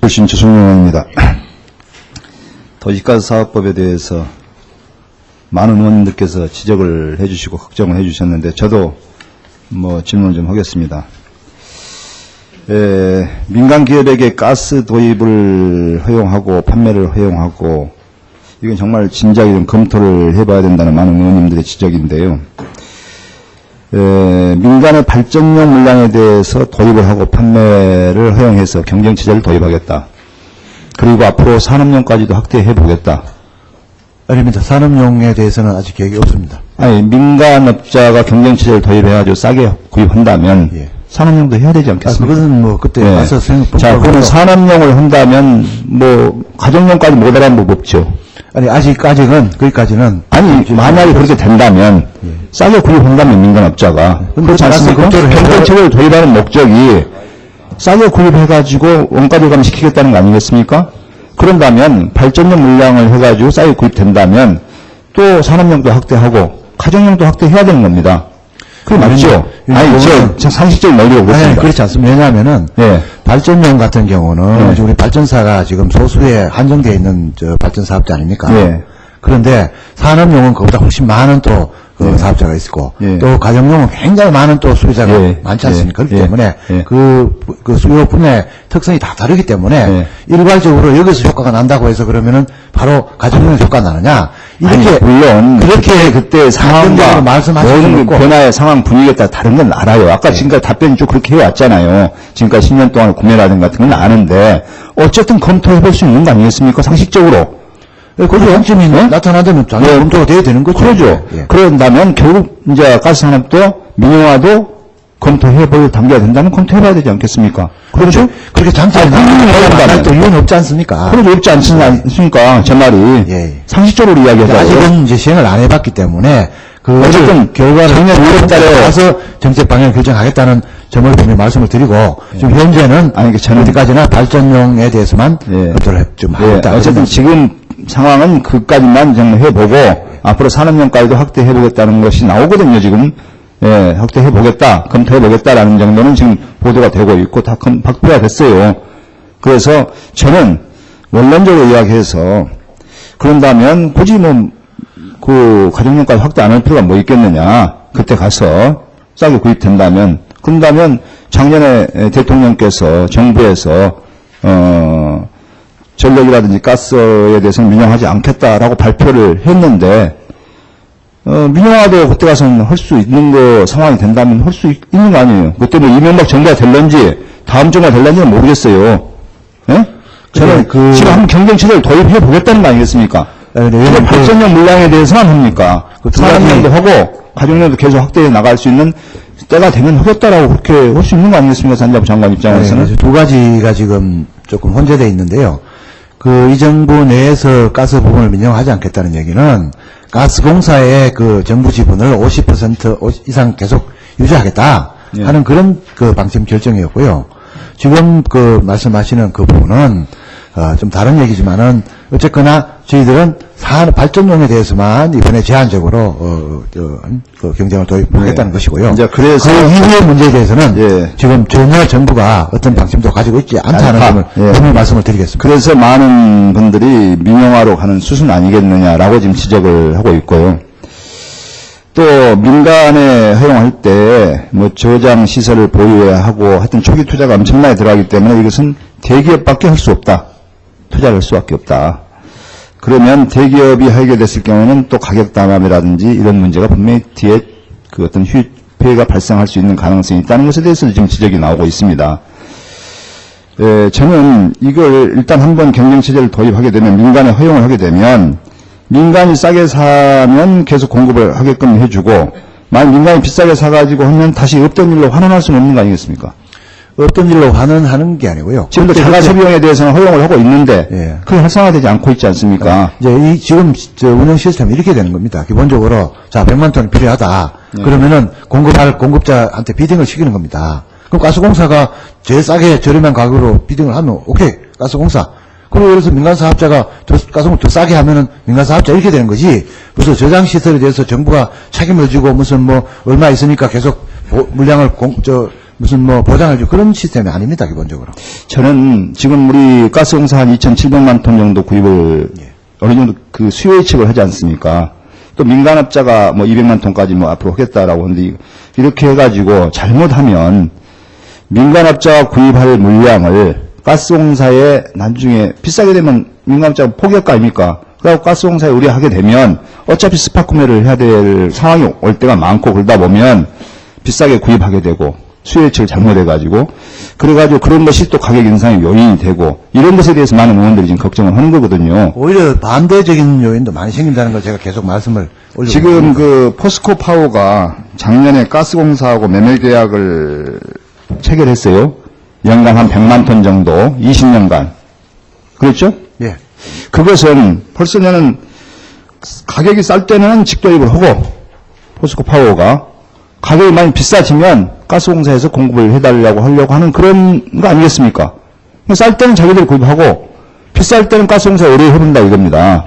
출신 주승용입니다. 도시가스 사업법에 대해서 많은 의원님들께서 지적을 해주시고 걱정을 해주셨는데 저도 질문을 좀 하겠습니다. 민간 기업에게 가스 도입을 허용하고 판매를 허용하고 이건 정말 진작에 좀 검토를 해봐야 된다는 많은 의원님들의 지적인데요. 민간의 발전용 물량에 대해서 도입을 하고 판매를 허용해서 경쟁체제를 도입하겠다. 그리고 앞으로 산업용까지도 확대해 보겠다. 아닙니다. 산업용에 대해서는 아직 계획이 없습니다. 아니, 민간업자가 경쟁체제를 도입해가지고 싸게 구입한다면 예. 산업용도 해야 되지 않겠습니까? 그것은 그때 가서 생각. 자, 그럼 산업용을 한다면 가정용까지 못 알아보는 법 없죠. 아니, 아직까지는, 거기까지는. 아니, 만약에 그렇게 된다면, 싸게 구입한다면 민간업자가. 그렇지 않습니까? 경쟁체제를 도입하는 목적이 싸게 구입해가지고 원가 절감 시키겠다는 거 아니겠습니까? 그런다면 발전용 물량을 해가지고 싸게 구입된다면 또 산업용도 확대하고 가정용도 확대해야 되는 겁니다. 그게 맞죠? 아니, 저 상식적인 논리가 그렇습니다. 아니, 그렇지 않습니다. 왜냐하면은, 예. 발전용 같은 경우는, 우리 발전사가 지금 소수에 한정되어 있는 발전 사업자 아닙니까? 예. 그런데 산업용은 그보다 훨씬 많은 또, 사업자가 있고, 예. 또 가정용은 굉장히 많은 또 수요자가 예. 많지 않습니까? 그렇기 예. 때문에, 예. 그 수요품의 특성이 다 다르기 때문에, 예. 일괄적으로 여기서 효과가 난다고 해서 그러면은 바로 가정용에서 효과가 나느냐? 이렇게, 아니, 물론 그렇게 그때 상황과 말씀하시는 모든 거고. 변화의 상황 분위기에 따라 다른 건 알아요. 아까 지금까지 답변이 쭉 그렇게 해왔잖아요. 지금까지 10년 동안 구매라든 같은 건 아는데 어쨌든 검토해볼 수 있는 거 아니겠습니까? 상식적으로. 그렇죠. 장점이 나타나면 당연히 검토가 돼야 되는 거죠. 그러죠. 예. 그런다면 결국 이제 가스 산업도 민영화도 검토해볼 단계가 된다면 검토해봐야 되지 않겠습니까? 그렇죠? 그렇게 장점이 나타날 또 이유는 없지 않습니까? 그래도 없지 않습니까? 제 말이. 예. 상식적으로 이야기하자고. 아직은 이제 시행을 안 해봤기 때문에 어쨌든 결과를 작년 6월달에 가서 정책 방향을 결정하겠다는 점을 분명히 말씀을 드리고 지금 현재는 저는 어디까지나 발전용에 대해서만 검토를 좀 하겠다. 어쨌든 지금 상황은 그까지만 좀 해보고 앞으로 산업용까지도 확대해보겠다는 것이 나오거든요. 지금 확대해보겠다, 검토해보겠다라는 정도는 지금 보도가 되고 있고 다 발표가 됐어요. 그래서 저는 원론적으로 이야기해서 그런다면 굳이 그 가정용까지 확대 안 할 필요가 뭐 있겠느냐. 그때 가서 싸게 구입된다면 그런다면 작년에 대통령께서 정부에서 전력이라든지 가스에 대해서는 민영하지 않겠다라고 발표를 했는데 민영화도 그때 가서는 할 수 있는 거 상황이 된다면 할 수 있는 거 아니에요. 그때 이명박 정부가 될런지 다음 정부가 될런지는 모르겠어요. 예? 저는 지금 한번 경쟁체제를 도입해 보겠다는 거 아니겠습니까? 왜 발전용 물량에 대해서만 합니까? 산업용도 하고 가정용도 계속 확대해 나갈 수 있는 때가 되면 하겠다라고 그렇게 할 수 있는 거 아니겠습니까? 산자부 장관 입장에서는. 두 가지가 지금 조금 혼재되어 있는데요. 이 정부 내에서 가스 부분을 민영하지 않겠다는 얘기는 가스공사의 정부 지분을 50% 이상 계속 유지하겠다 하는 그런 방침 결정이었고요. 지금 말씀하시는 그 부분은 좀 다른 얘기지만은 어쨌거나 저희들은 발전용에 대해서만 이번에 제한적으로 경쟁을 도입하겠다는 것이고요. 이제 그래서 그 이후의 문제에 대해서는 지금 전혀 정부가 어떤 방침도 가지고 있지 않다는 점을 분명히 말씀을 드리겠습니다. 그래서 많은 분들이 민영화로 가는 수순 아니겠느냐라고 지금 지적을 하고 있고요. 또 민간에 허용할 때 저장 시설을 보유해야 하고 하여튼 초기 투자가 엄청나게 들어가기 때문에 이것은 대기업밖에 할 수 없다. 투자를 할 수밖에 없다. 그러면 대기업이 하게 됐을 경우는 또 가격 담합이라든지 이런 문제가 분명히 뒤에 어떤 피해가 발생할 수 있는 가능성이 있다는 것에 대해서 지금 지적이 나오고 있습니다. 저는 이걸 일단 한번 경쟁체제를 도입하게 되면 민간에 허용을 하게 되면 민간이 싸게 사면 계속 공급을 하게끔 해주고 만약 민간이 비싸게 사가지고 하면 다시 없던 일로 환원할 수는 없는 거 아니겠습니까? 없던 일로 환원하는 게 아니고요. 지금도 자가소비용에 대해서는 허용을 하고 있는데 그게 활성화되지 않고 있지 않습니까? 이제 지금 운영 시스템이 이렇게 되는 겁니다. 기본적으로 100만 톤이 필요하다. 그러면은 공급할 공급자한테 비딩을 시키는 겁니다. 그럼 가스공사가 제일 싸게 저렴한 가격으로 비딩을 하면 오케이 가스공사. 그리고 예를 들어서 민간 사업자가 가스공사 더 싸게 하면은 민간 사업자 이렇게 되는 거지. 무슨 저장 시설에 대해서 정부가 책임을 지고 무슨 얼마 있으니까 계속 물량을 무슨 뭐 보장을 주고 그런 시스템이 아닙니다, 기본적으로. 저는 지금 우리 가스공사 한 2,700만 톤 정도 구입을 어느 정도 그 수요 예측을 하지 않습니까? 또 민간업자가 뭐 200만 톤까지 뭐 앞으로 하겠다라고 하는데 이렇게 해가지고 잘못하면 민간업자가 구입할 물량을 가스공사에 나중에 비싸게 되면 민간업자가 포기할 거 아닙니까? 그래서 가스공사에 의뢰하게 되면 어차피 스팟 구매를 해야 될 상황이 올 때가 많고 그러다 보면 비싸게 구입하게 되고 수요 예측을 잘못해가지고 그래가지고 그런 것이 또 가격 인상의 요인이 되고 이런 것에 대해서 많은 의원들이 지금 걱정을 하는 거거든요. 오히려 반대적인 요인도 많이 생긴다는 걸 제가 계속 말씀을 올리고 지금 있습니다. 그 포스코 파워가 작년에 가스공사하고 매매 계약을 체결했어요. 연간 한 100만 톤 정도 20년간. 그렇죠? 예. 그것은 벌써 저는 가격이 쌀 때는 직도입을 하고 포스코 파워가 가격이 많이 비싸지면 가스공사에서 공급을 해달라고 하려고 하는 그런 거 아니겠습니까? 쌀 때는 자기들이 구입하고 비쌀 때는 가스공사에 의뢰해본다 이겁니다.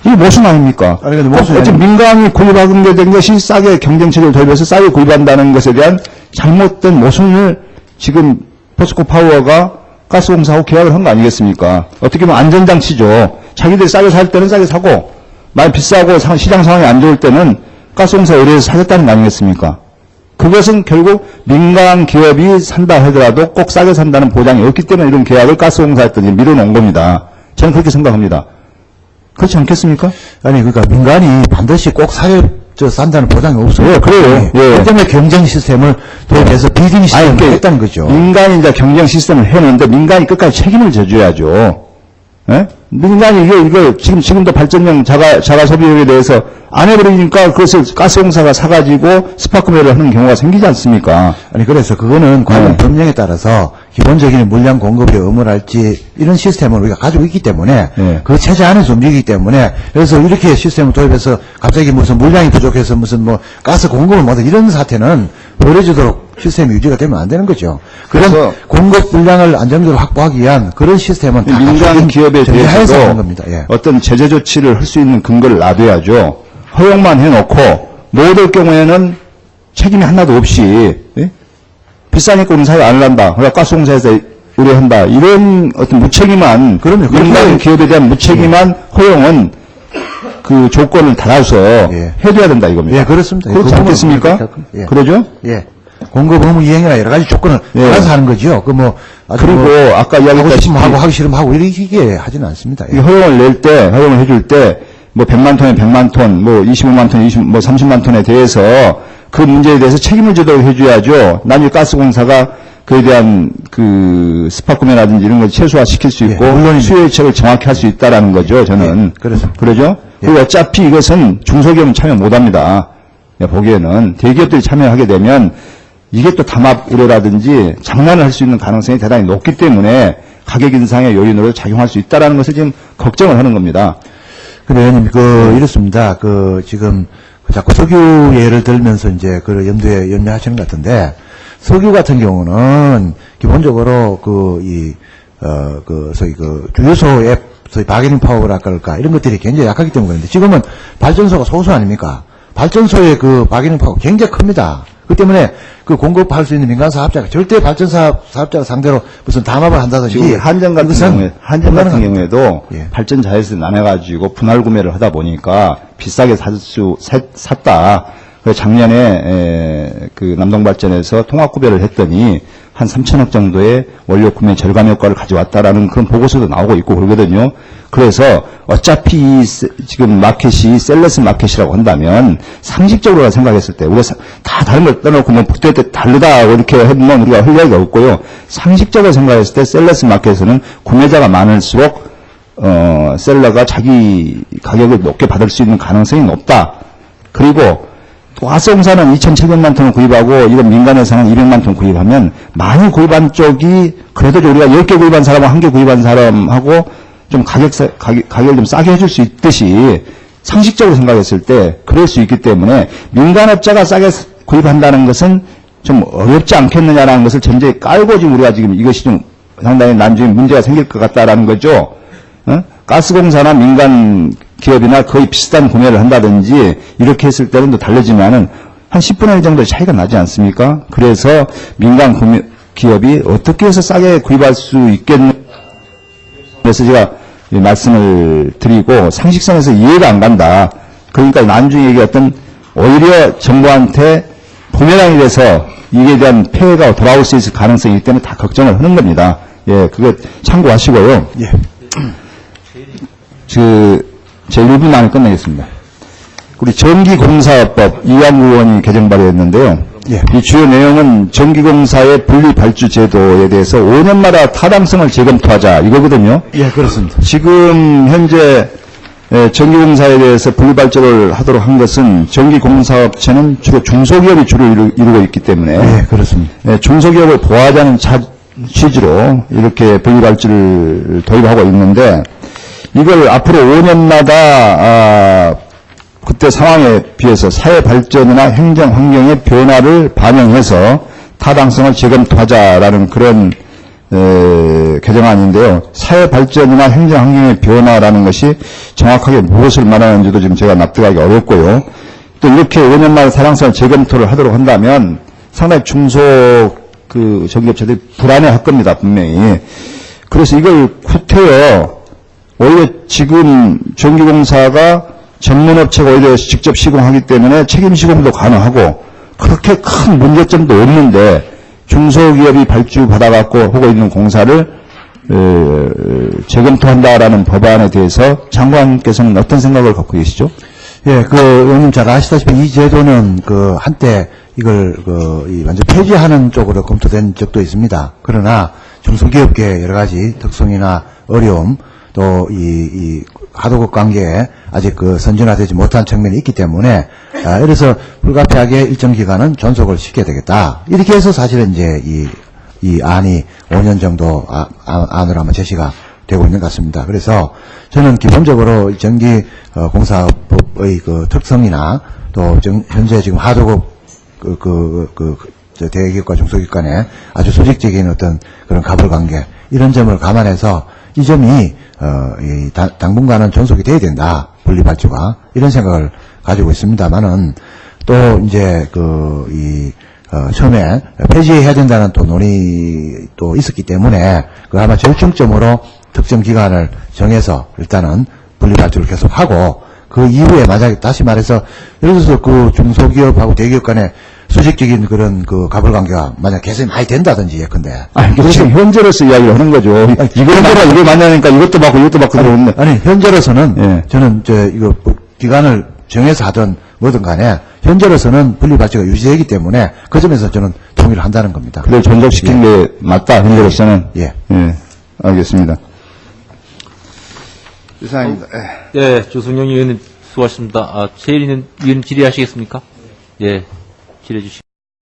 이게 모순 아닙니까? 아니, 근데 모순이 어쨌든 민간이 구입하게 된 것이 싸게 경쟁체를 도입해서 싸게 구입한다는 것에 대한 잘못된 모순을 지금 포스코 파워가 가스공사하고 계약을 한 거 아니겠습니까? 어떻게 보면 안전장치죠. 자기들이 싸게 살 때는 싸게 사고 많이 비싸고 시장 상황이 안 좋을 때는 가스공사에 의뢰해서 사겠다는 거 아니겠습니까? 그것은 결국 민간 기업이 산다 하더라도 꼭 싸게 산다는 보장이 없기 때문에 이런 계약을 가스공사에 밀어놓은 겁니다. 저는 그렇게 생각합니다. 그렇지 않겠습니까? 아니, 그러니까 민간이 반드시 꼭 산다는 보장이 없어요. 예, 그래요. 예. 그 때문에 경쟁 시스템을 도입해서 비딩 시스템을 했다는 거죠. 민간이 이제 경쟁 시스템을 해놓는데 민간이 끝까지 책임을 져줘야죠. 예? 민간이 이거 지금도 발전용 자가 소비용에 대해서 안 해버리니까 그것을 가스공사가 사가지고 스팟 구매를 하는 경우가 생기지 않습니까? 아니, 그래서 그거는 관련 네. 법령에 따라서 기본적인 물량 공급이 의무랄지 이런 시스템을 우리가 가지고 있기 때문에 네. 그 체제 안에서 움직이기 때문에 그래서 이렇게 시스템을 도입해서 갑자기 무슨 물량이 부족해서 무슨 뭐 가스 공급을 못해 이런 사태는 벌어지도록 시스템이 유지가 되면 안 되는 거죠. 그런 그래서 공급 물량을 안정적으로 확보하기 위한 그런 시스템은 다 민간 기업에 전제하에서 대해서도 하는 겁니다. 예. 어떤 제재 조치를 할 수 있는 근거를 놔둬야죠. 허용만 해놓고 못할 경우에는 책임이 하나도 없이 예? 비싸니까 우리는 사유 안 한다. 그러니까 가스공사에서 의뢰한다. 이런 어떤 무책임한 그럼요. 민간 기업에 대한 무책임한 허용은 그 조건을 달아서 예. 해줘야 된다 이겁니다. 예, 그렇습니다. 그렇지 예, 않겠습니까? 예. 그러죠? 예. 공급 의무 이행이나 여러 가지 조건을 예. 따라서 하는 거죠. 그리고 아까 하고 이야기했다시피 싶으면 하고 하기 싫으면 하고 이렇게 하지는 않습니다. 이 예. 허용을 해줄 때, 뭐 100만 톤에 100만 톤, 뭐 25만 톤, 30만 톤에 대해서 그 문제에 대해서 책임을 지도록 해줘야죠. 나중에 가스공사가 그에 대한 그 스팟 구매라든지 이런 걸 최소화시킬 수 있고, 물론입니다. 수요 예측을 정확히 할 수 있다라는 거죠, 저는. 예, 그렇습니다. 그러죠? 그리고 어차피 이것은 중소기업은 참여 못 합니다. 보기에는. 대기업들이 참여하게 되면 이게 또 담합 우려라든지 장난을 할 수 있는 가능성이 대단히 높기 때문에 가격 인상의 요인으로 작용할 수 있다라는 것을 지금 걱정을 하는 겁니다. 근데 의원님, 이렇습니다. 지금, 자꾸 석유 예를 들면서 이제, 염려하시는 것 같은데, 석유 같은 경우는, 기본적으로, 주유소의, 바게닝 파워라 그럴까, 이런 것들이 굉장히 약하기 때문에 그런데, 지금은 발전소가 소수 아닙니까? 발전소의 바게닝 파워가 굉장히 큽니다. 그 때문에 공급할 수 있는 민간 사업자가 절대 사업자가 상대로 무슨 담합을 한다든지. 지금 한전 같은 경우에도 예. 발전 자회사 나눠가지고 분할 구매를 하다 보니까 비싸게 샀다. 그래서 작년에 그 남동발전에서 통합 구매를 했더니 한 3천억 정도의 원료 구매 절감 효과를 가져왔다라는 그런 보고서도 나오고 있고 그러거든요. 그래서 어차피 지금 마켓이 셀러스 마켓이라고 한다면 상식적으로 생각했을 때 우리가 다 다른 걸 떠놓고 뭐 그때 다르다 이렇게 하면 우리가 할 이야기가 없고요. 상식적으로 생각했을 때 셀러스 마켓에서는 구매자가 많을수록 셀러가 자기 가격을 높게 받을 수 있는 가능성이 높다. 그리고 가스공사는 2,700만 톤을 구입하고 이건 민간회사는 200만 톤 구입하면 많이 구입한 쪽이 그래도 우리가 10개 구입한 사람하고 1개 구입한 사람하고 좀 가격을 좀 싸게 해줄 수 있듯이 상식적으로 생각했을 때 그럴 수 있기 때문에 민간업자가 싸게 구입한다는 것은 좀 어렵지 않겠느냐라는 것을 전제에 깔고 지금 우리가 지금 이것이 좀 상당히 나중에 문제가 생길 것 같다라는 거죠. 가스공사나 민간 기업이나 거의 비슷한 구매를 한다든지 이렇게 했을 때는 또 다르지만은 한 10분의 1 정도 차이가 나지 않습니까? 그래서 민간 기업이 어떻게 해서 싸게 구입할 수 있겠느냐. 그래서 제가 이 말씀을 드리고 상식선에서 이해가 안 간다. 그러니까 나중에 얘기했던 오히려 정부한테 부메랑이 돼서 이에 대한 폐해가 돌아올 수 있을 가능성이 있기 때문에 다 걱정을 하는 겁니다. 예, 그거 참고하시고요. 예. 제 1분 안에 끝내겠습니다. 우리 전기공사법 이완구 의원이 개정 발의했는데요. 예. 이 주요 내용은 전기공사의 분리발주 제도에 대해서 5년마다 타당성을 재검토하자 이거거든요. 예, 그렇습니다. 지금 현재 전기공사에 대해서 분리발주를 하도록 한 것은 전기공사업체는 주로 중소기업이 주로 이루고 있기 때문에 예, 그렇습니다. 중소기업을 보호하자는 취지로 이렇게 분리발주를 도입하고 있는데 이걸 앞으로 5년마다 그때 상황에 비해서 사회 발전이나 행정 환경의 변화를 반영해서 타당성을 재검토하자라는 그런 개정안인데요. 사회 발전이나 행정 환경의 변화라는 것이 정확하게 무엇을 말하는지도 지금 제가 납득하기 어렵고요. 또 이렇게 5년마다 타당성을 재검토를 하도록 한다면 상당히 중소 전기업체들이 불안해할 겁니다, 분명히. 그래서 이걸 구태여 오히려 지금 전기공사가 전문업체가 오히려 직접 시공하기 때문에 책임 시공도 가능하고 그렇게 큰 문제점도 없는데 중소기업이 발주받아갖고 하고 있는 공사를 재검토한다라는 법안에 대해서 장관께서는 어떤 생각을 갖고 계시죠? 예, 의원님 잘 아시다시피 이 제도는 한때 이걸 완전 폐지하는 쪽으로 검토된 적도 있습니다. 그러나 중소기업계의 여러 가지 특성이나 어려움 또 이 하도급 관계에 아직 선진화되지 못한 측면이 있기 때문에 그래서 불가피하게 일정 기간은 존속을 시켜야 되겠다. 이렇게 해서 사실은 이제 이 안이 5년 정도 안으로 아마 제시가 되고 있는 것 같습니다. 그래서 저는 기본적으로 전기공사법의 특성이나 또 현재 지금 하도급 대기업과 중소기업 간의 아주 수직적인 어떤 그런 가불관계 이런 점을 감안해서 이 점이 당분간은 존속이 돼야 된다. 분리발주가 이런 생각을 가지고 있습니다만은 또 이제 처음에 폐지해야 된다는 또 논의도 있었기 때문에 아마 절충점으로 특정 기간을 정해서 일단은 분리발주를 계속하고 그 이후에 만약에 다시 말해서 예를 들어서 중소기업하고 대기업 간에 수직적인 그런 가불관계가 만약 개선이 많이 된다든지 예컨대. 아니, 그래서 현재로서 이야기를 하는 거죠. 이걸 만나니까 이것도 받고 이것도 받고 그러는데. 아니, 현재로서는 예. 저는 기간을 정해서 하든 뭐든 간에 현재로서는 분리발주가 유지되기 때문에 그 점에서 저는 동의를 한다는 겁니다. 그걸 존속시킨 게 맞다, 현재로서는. 예. 예. 알겠습니다. 이상입니다. 네, 조승용 의원님 수고하셨습니다. 최일인 의원 질의하시겠습니까? 예, 질의해 주시기